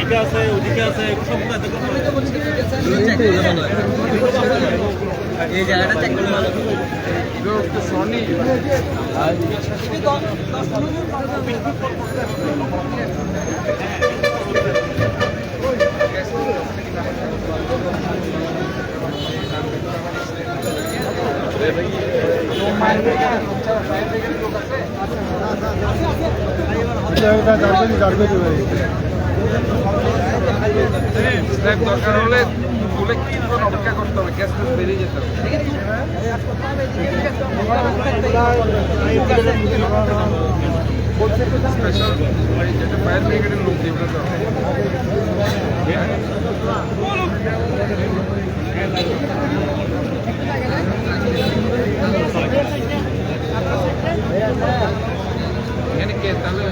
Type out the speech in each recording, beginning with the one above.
এটা আছে ওদিকে আছে সব এই জায়গাটা চেক করলে ভালো সনি দরকার হলে বলে কি অপেক্ষা করতে হবে গ্যাস বেরিয়ে যেতে হবে স্পেশাল যেটা ফায়ার ব্রিগেডের লোক দিয়ে এখানে কে তাহলে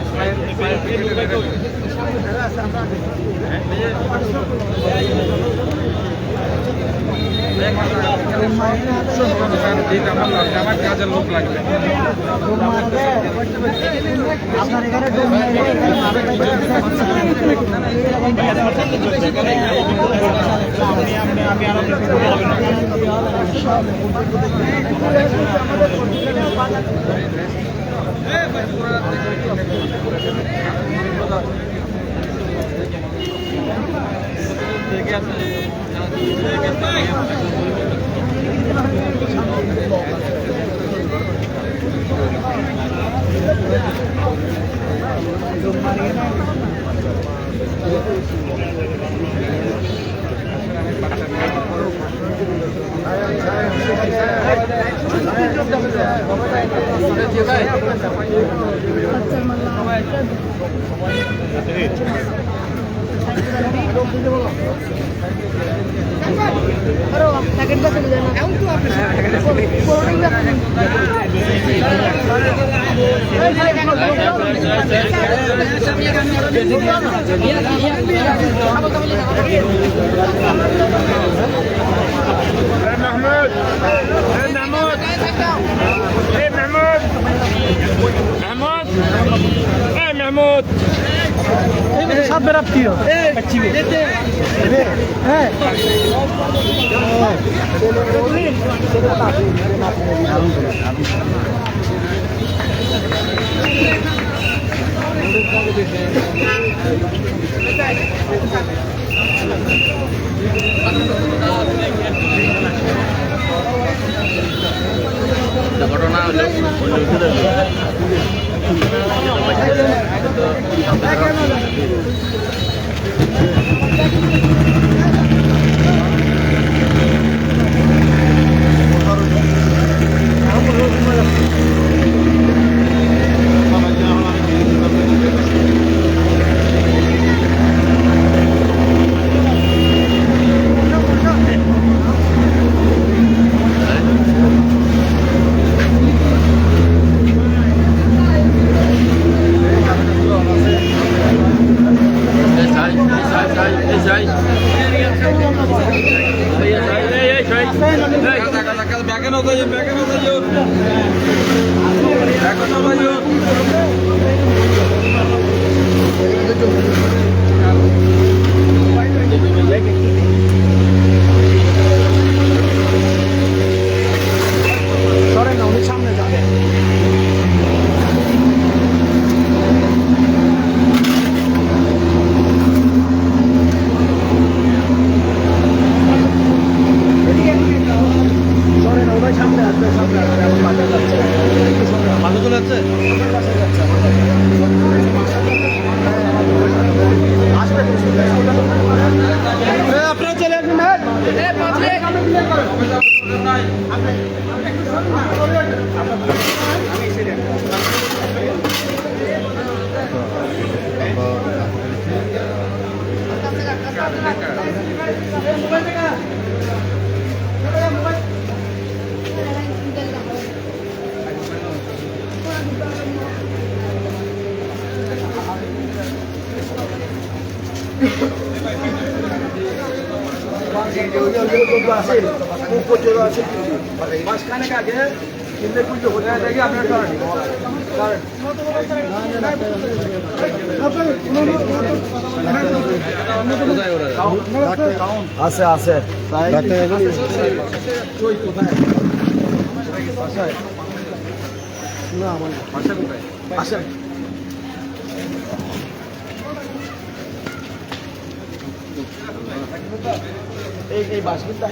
ফায়ার ব্রিগেডের আমার কাজের লোক লাগবে আপনার এখানে محمود সাপের আপতিও হ্যাঁ ঘটনা হলো আপনারা চলে আসুন মাঝখানে কাকে কিনলে কুইতে হয়ে যায় দেখি আপনার কারণ আছে আছে না আমার বাসা কোথায়? আচ্ছা এই বাসগুলো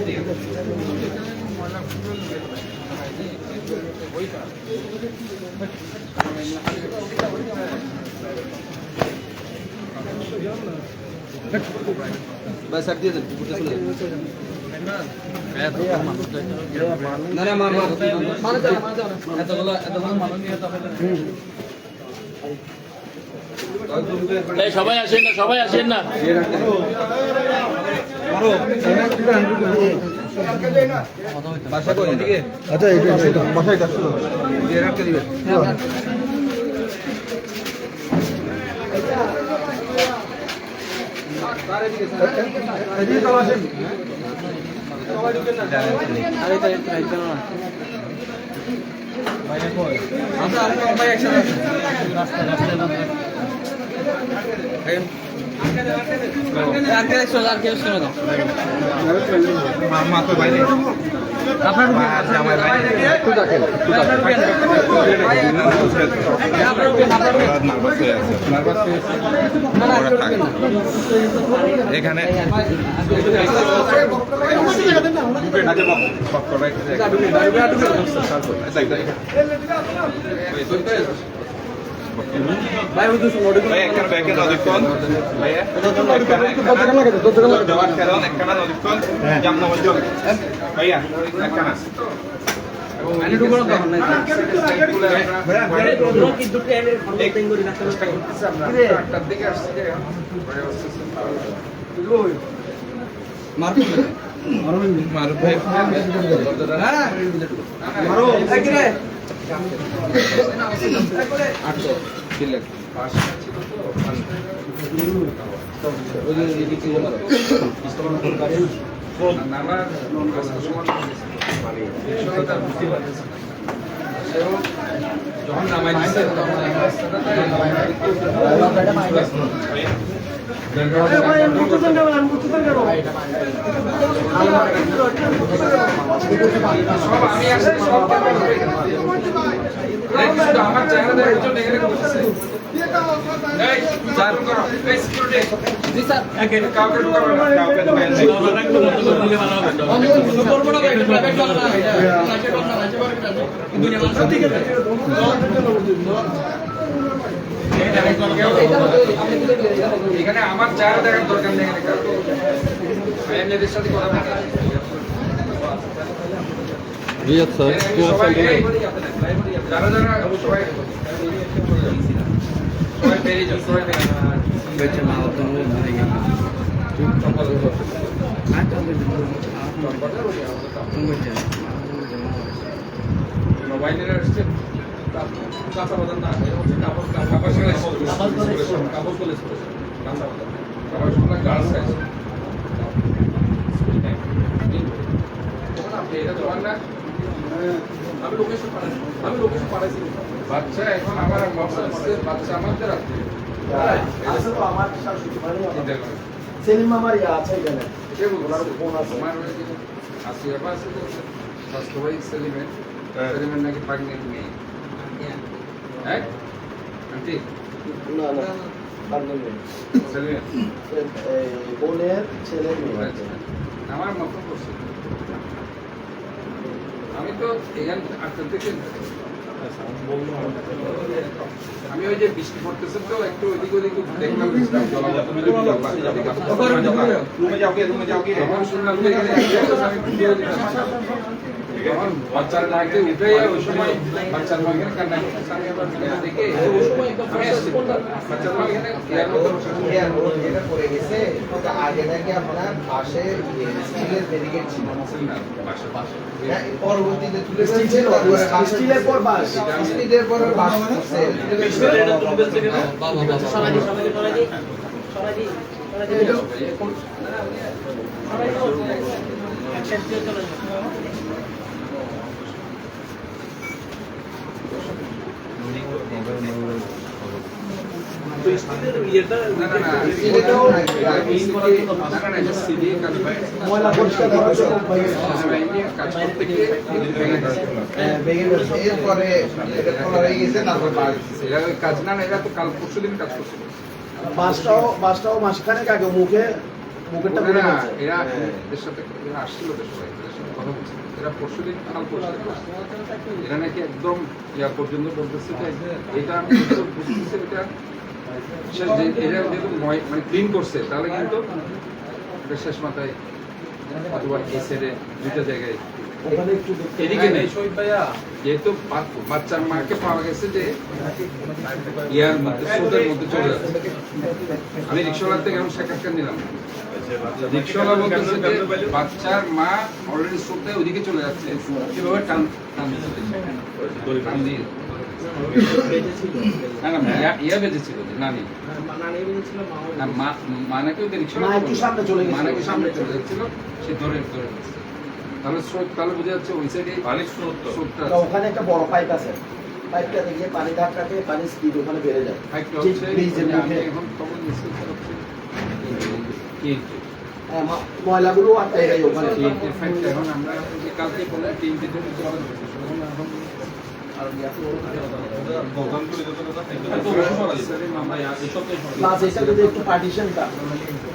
बस हट दिए না না মা মানে যাও এতগুলো মানুষ নিয়ে তো সবাই আসেন না, সবাই আসেন না। বাসা কই এদিকে আচ্ছা এই বাসায় কাজ দিয়ে রাখতে দিবেন এদিকে তো আসেন আরে তাই একদম না ভাই কই আচ্ছা আরে ভাই একসাথে আর কে শোনা দাও মা তো বাইরে আপনার জামাই বাইরে একটু দেখেন এখানে ভাই ওই দুটো মডেল একখানে ব্যাকে নদীক্ষণ ভাইয়া জবাব খেলাম একখানা নদীক্ষণ জামনা মধ্যে ভাইয়া একখানা মানে ডুবো না না মারুফ ভাই যখন নামাই দিচ্ছে তখন এই সব আমি আসছি সব আমার চেহারা দেখার জন্য এখানে করতেছে এই স্যার করো এই সিকিউরিটি জি স্যার কাউকে ঢুকাবে না কাউকে ঢুকাবে এখানে আমার চেহারা দেখার দরকার নেই এখানে আইএমএদের সাথে কথা বলতে সবাই যারা যারা সবাই সবাই বেরিয়ে যাও সবাই বেরিয়ে মোবাইলের আসছে কাঁচা বাদাম না কাপড় কাপড় কলেজ কাঁচা বাদাম কাপড় সঙ্গে গার্লস আছে এটা তোমার না আমি লোকেশন পাঠাইছি বাচ্চা এখন আমার বাচ্চা আমাদের আছে আছে তো আমার শাশুড়ি মানে সেলিম আমার ইয়া আছে এখানে কে ওনার বলছে ফোন আছে আমার আসি আবার আছে তো স্বাস্থ্যবাহী সেলিমের নাকি প্রেগনেন্ট নেই হ্যাঁ আন্টি না না পারবেন না সেলিমের বোনের ছেলে মেয়ে আমার মতো করছে আমি তো এখান আটটার থেকে আমি ওই যে বৃষ্টি পড়তেছে তো একটু ওইদিক ওদিক দেখলাম আমার শুনলাম যে এখানে আমি ভিডিও দিলাম আমার বাচ্চার নাকে উঠে ওই সময় বাচ্চার মা এখানে কান্না করতেছে আমি আবার ভিডিও দেখে আমি আসছি বাচ্চার মা এখানে এটা পড়ে গেছে ওটা আগে নাকি আপনার পাশে স্টিলের ব্যারিকেড ছিল হ্যাঁ, পরবর্তীতে তুলে ফেলছে, তারপরে স্টিলের পর বাস স্টিলের পরে বাস করছে তো স্টিলের ইয়েটা না না না এটাও নাকি? ময়লা পরিষ্কার করার জন্য কাজ করতে গিয়ে ভেঙে গেছে। ভেঙে গেছে। এরপরে এটা খোলা হয়ে গেছে, তারপর বার হয়েছে। এরা ওই কাজ না এরা তো কাল পরশু দিন কাজ করছিল বাসটাও মাসখানেক আগে মুখেরটা পড়ে না, গেছে। এরা এদের সাথে এরা আসছিল তো সবাই এদের সাথে কথা বলছে এরা পরশু দিন কাল পরশু দিন আসছে। এরা নাকি একদম ইয়া পর্যন্ত বলতেছে যে এটা আমি তো বুঝতেছি এটা এরা যেহেতু মানে ক্লিন করছে তাহলে কিন্তু এটা শেষ মাথায় অথবা এই সাইডে দুইটা জায়গায় ওখানে একটু দেখতে এদিকে নেই শহীদ ভাইয়া যেহেতু বাচ্চার মাকে পাওয়া গেছে যে ইয়ার মধ্যে স্রোতের মধ্যে চলে যাচ্ছে আমি রিক্সাওয়ালার থেকে এখন সাক্ষাৎকার নিলাম রিক্সাওয়ালা বলতেছে যে বাচ্চার মা অলরেডি স্রোতে ওইদিকে চলে যাচ্ছে কিভাবে টান দিয়ে না না ইয়া বেঁচেছিল যে নানি না মা নাকি ওদের মা একটু সামনে চলে গেছে। মা নাকি সামনে চলে যাচ্ছিল সে ধরে গেছে তাহলে স্রোত তাহলে বোঝা যাচ্ছে ওই সাইডে পানির স্রোতটা না, ওখানে একটা বড় পাইপ আছে। পাইপটা দিয়ে পানি ধাক্কাতে পানি স্পিড ওখানে বেড়ে যায়। ফাইটটা যে হচ্ছে ব্রিজের আমি মধ্যে এখন তখন ডিসকাস করছি কি ময়লাগুলো আটকে যায় ওখানে। কি ফাইটটা এখন আমরা যে কালকে বলে টিমটি থেকে চলে যাচ্ছে এখন প্লাস এটা যদি একটু পার্টিশনটা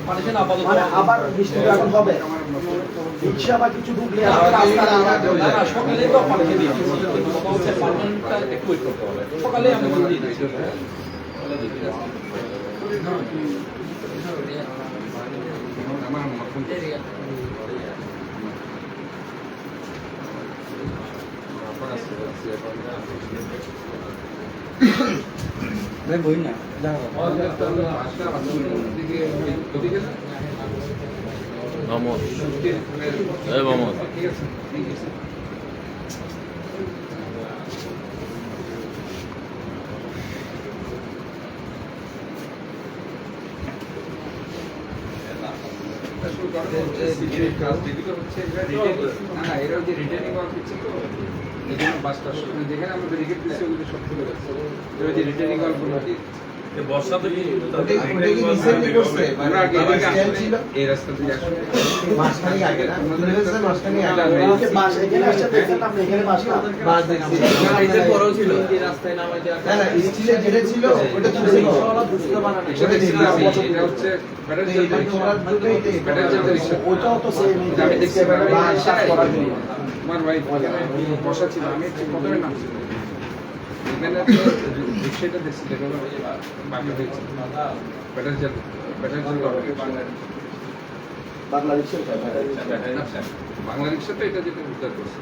পানিশন আপাতত মানে আবার বৃষ্টির আগুন হবে, রিক্সা বা কিছু ঢুকলে আবার রাস্তার আবার না না সকালে তো পানিশন দিয়েছি কিন্তু কথা হচ্ছে পানিশনটা একটু ওয়েট করতে হবে সকালে আমি দিয়ে দিয়েছি আমার মাখন বই না মামুদ এই মামুদ ঠিক আছে যেখানে আমরা ব্যারিকেড দিচ্ছি ওগুলো সব খুলে যাচ্ছে রিটার্নিং ওয়াল গুলো বর্ষাতে কি ওটা কি রিসেন্টলি করছে? আমরা আগে স্ট্যান্ড ছিল এই রাস্তা দিয়ে আসলে মাসখানেক আগে না? তুলে ফেলছে মাসখানেক আগে। ওকে বাস এখানে আসছে দেখছেন আপনি এখানে বাস না বাস দেখছি। এটার পরেও ছিল রাস্তায় নামাই দেওয়া না না, স্টিলের যেটা ছিল ওটা তুলে ফেলছে। এটা দেখছি না আমি, এটা হচ্ছে ব্যাটারি তো চালিত এইটা রিক্সা। করার জন্যই তো এই ব্যাটারি চালিত রিক্সা। ওইটাও তো সেম আমি দেখছি ব্যাটারি কাজ করার জন্য। আমার ভাই বসা ছিল আমি একটু প্রথমে নামছিল এখানে রিক্সাটা দেখছি দেখো বাকি হয়েছে ব্যাটারি চালিত বাংলা রিক্সা আচ্ছা বাংলা রিক্সা তো এটা যেটা উদ্ধার করছে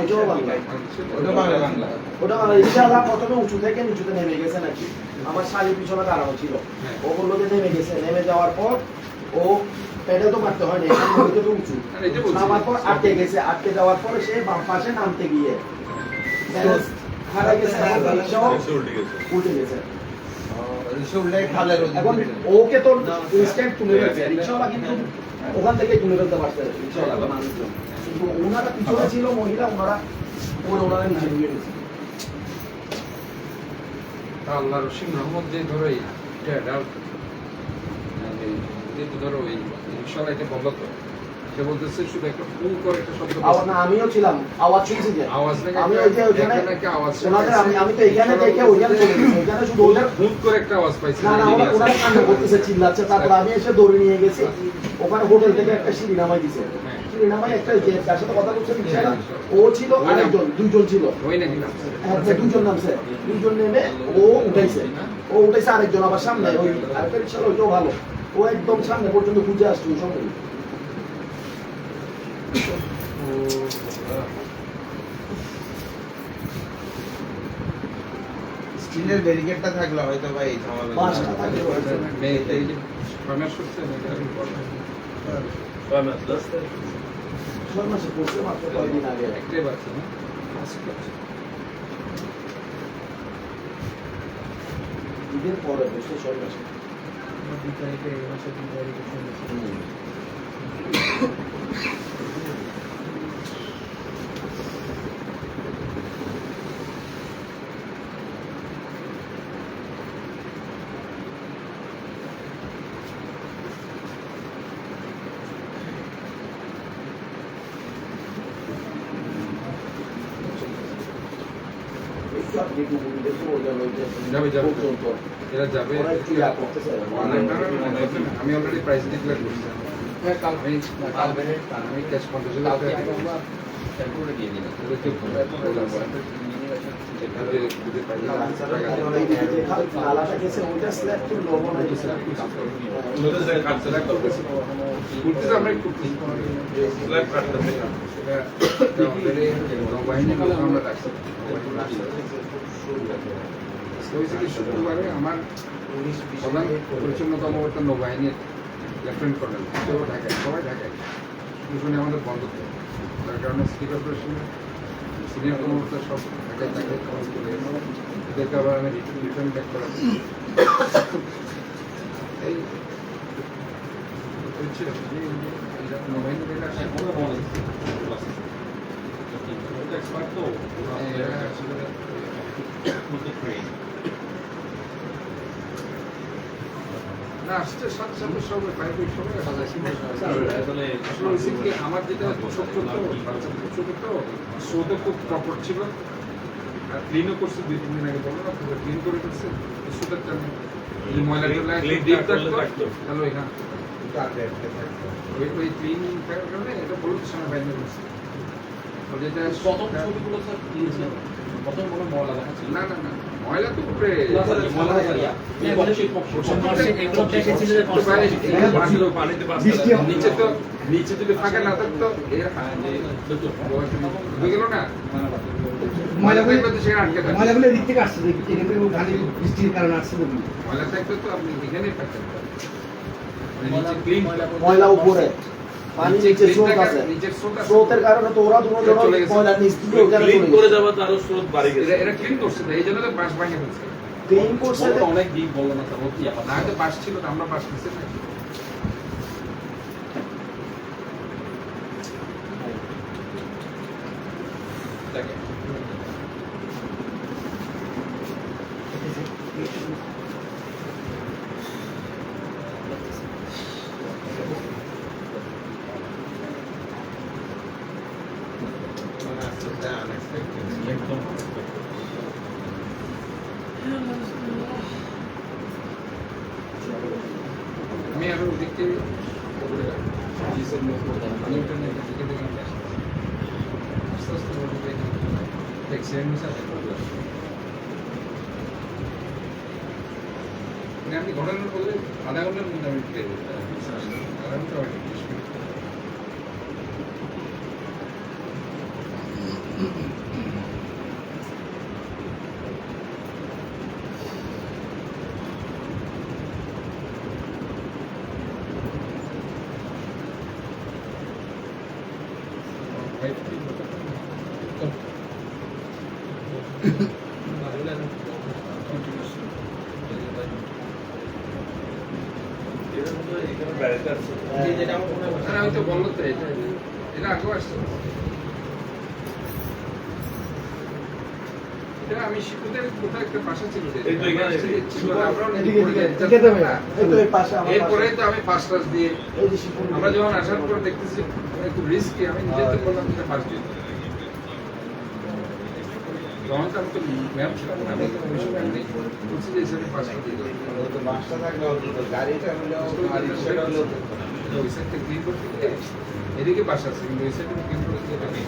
ওটাও বাংলা। ওটা বাংলা। ওটা বাংলা রিক্সাওয়ালা প্রথমে উঁচু থেকে নিচুতে নেমে গেছে নাকি, আমার শাড়ির পিছনে দাঁড়ানো ছিল, ও বললো যে নেমে গেছে, নেমে যাওয়ার পর ও পেডেল তো মারতে হয়নি, এখান থেকে তো উঁচু আরে এই যে বলছি। নামার পর আটকে গেছে, আটকে যাওয়ার পরে সে বাম পাশে নামতে গিয়ে ব্যালেন্স হারাই গেছে এবং রিক্সাও উল্টে গেছে। রিক্সা উল্টে খালের এখন ওদিকে। ওকে তো ইনস্ট্যান্ট তুলে ফেলছে রিক্সাওয়ালা, কিন্তু ওখান থেকে তুলে ফেলতে পারছে রিক্সাওয়ালা মানুষজন, কিন্তু ওনারা পিছনে ছিল মহিলা, ওনারা ওনারা নিচে ঢুকে গেছে। আল্লাহ রসিম রহমত যে ধরো এই যেহেতু ধরো ওই রিক্সাওয়ালা এটা বললো তো সে বলতেছে শুধু একটা ফু করে একটা শব্দ আওয়াজ না, আমিও ছিলাম, আওয়াজ শুনছি যে আওয়াজ নাকি আমি ওই যে ওখানে নাকি আওয়াজ ওনাদের আমি তো এখানে দেখে ওইখানে চলে গেছি, ওইখানে শুধু ওদের হুট করে একটা আওয়াজ পাইছি না না ওনারা কান্না করতেছে, চিল্লাচ্ছে, তারপর আমি এসে দৌড়ে নিয়ে গেছি, ওখানে হোটেল থেকে একটা সিঁড়ি নামাই দিছে, সিঁড়ি নামাই একটা যে যার সাথে কথা বলছে রিক্সাওয়ালা, ও ছিল আরেকজন, দুইজন ছিল, ওই নাকি নামছে হ্যাঁ, দুজন নামছে, দুজন নেমে ও উঠাইছে, আরেকজন আবার সামনে, ওই আরেকটা রিক্সাওয়ালা ওইটাও ভালো, ও একদম সামনে পর্যন্ত খুঁজে আসছে ওই সময়। স্টিলের ব্যারিকেডটা থাকলে হয়তো ভাই এই ঝামেলা বাসটা থাকলে হয়তো। এই যে ফর্মাস করছে ছয় মাসে পড়ছে মাত্র কয়েকদিন আগে। একটাই বাচ্চা না ঈদের পরে বসে 6 মাসে। একটু আপনি গুগল দেখে ওই যাবে, যাবে। পর্যন্ত এরা যাবে ওরা একটু ইয়া করতেছে আমি অলরেডি প্রাইস ডিক্লেয়ার করছি আমি ক্যাশ 50,000 টাকা দিয়ে দিন নালাটা গেছে ওইটা স্ল্যাব তো লবণ হয়েছে করতেছি আমরা করতেছি নৌবাহিনী আমরা রাখছি শুক্রবারে আমার প্রধান পরিচ্ছন্নতম একটা নৌবাহিনীর লেফটেন্যান্ট কর্নেল সেও ঢাকায় সবাই ঢাকায় শুনে আমাদের বন্ধ করে তার কারণে সিটি কর্পোরেশনের সিনিয়র কর্মকর্তা সব ঢাকায় ঢাকায় খরচ করে এদেরকে আবার আমি রিটার্ন ব্যাক করাচ্ছি এই হচ্ছে নৌবাহিনী যেটা এরা আসলে না আসছে সাথে সাথে সবাই পাইপ সবাই আসলে বেসিক্যালি আমার যেটা ছোট তো শো তো খুব প্রপার ছিল আর ক্লিনও করছে 2-3 দিন আগে বললো না পুরো ক্লিন করে দিচ্ছে সুতার টানে এই ময়লা টয়লা ডিপ থাকতো হ্যালো হ্যাঁ ওই ক্লিন কারণে এটা বলতে সময় বাইরে করছে যেটা প্রথম ছবিগুলো স্যার দিয়েছেন প্রথম কোনো ময়লা দেখা ছিল না না না ময়লা তো উপরে নিচে যদি ফাঁকা না থাকতো গেল না ময়লাগুলো এদিক থেকে আসছে এখান থেকে গাড়ি বৃষ্টির কারণে আসছে দেখুন ময়লা থাকতো তো আপনি এখানেই থাকতেন নিচে ক্লিন ময়লা উপরে পানি নিচে স্রোত আছে নিচের স্রোত আছে স্রোতের কারণে তো ওরা দুজন ময়লা নিচ থেকে ওখানে ক্লিন চলে করে গেছে যাওয়া তারও স্রোত বাড়ি গেছে এরা ক্লিন করছে তো এই জন্য তো বাস ভাঙে ফেলছে ক্লিন করছে অনেক দিক বললো না স্যার ও কি আবার না হয়তো বাস ছিল না আমরা বাস নিচ্ছে না দেখেন একদম আমি আরো ওদিকে ডিসেল লোক আমি ওটা নিয়ে দিকে দিকে নিয়ে আসছি আস্তে আস্তে বলতে অ্যাক্সিডেন্ট মিস আছে মানে আপনি ঘটনার বললে আধা ঘন্টার মধ্যে আমি পেয়ে যেতে আধা ঘন্টা হয় 20 মিনিট আমি তো বললো তো এটা আগেও আসছে এটা আমি শিশুদের কোথাও একটা বাসা ছিল এই তো এখানে এরপরে তো আমি পাঁচ টাস দিয়ে এই যে শিপুর আমরা যখন আসার পর দেখতেছি খুব রিস্কি আমি নিজে তো বললাম এটা পাস দিয়ে তখন তো আমি তো ম্যাম ছিলাম না আমি তো ওই সময় আমি বলছি যে এসে পাসটা দিয়ে দেবো বাসটা থাকলে গাড়িটা হলেও রিক্সাটা হলেও ওই সাইডটা ক্লিন করতে গিয়ে এদিকে বাসা আছে কিন্তু ওই সাইডটা ক্লিন করতে গিয়ে এটা নেই।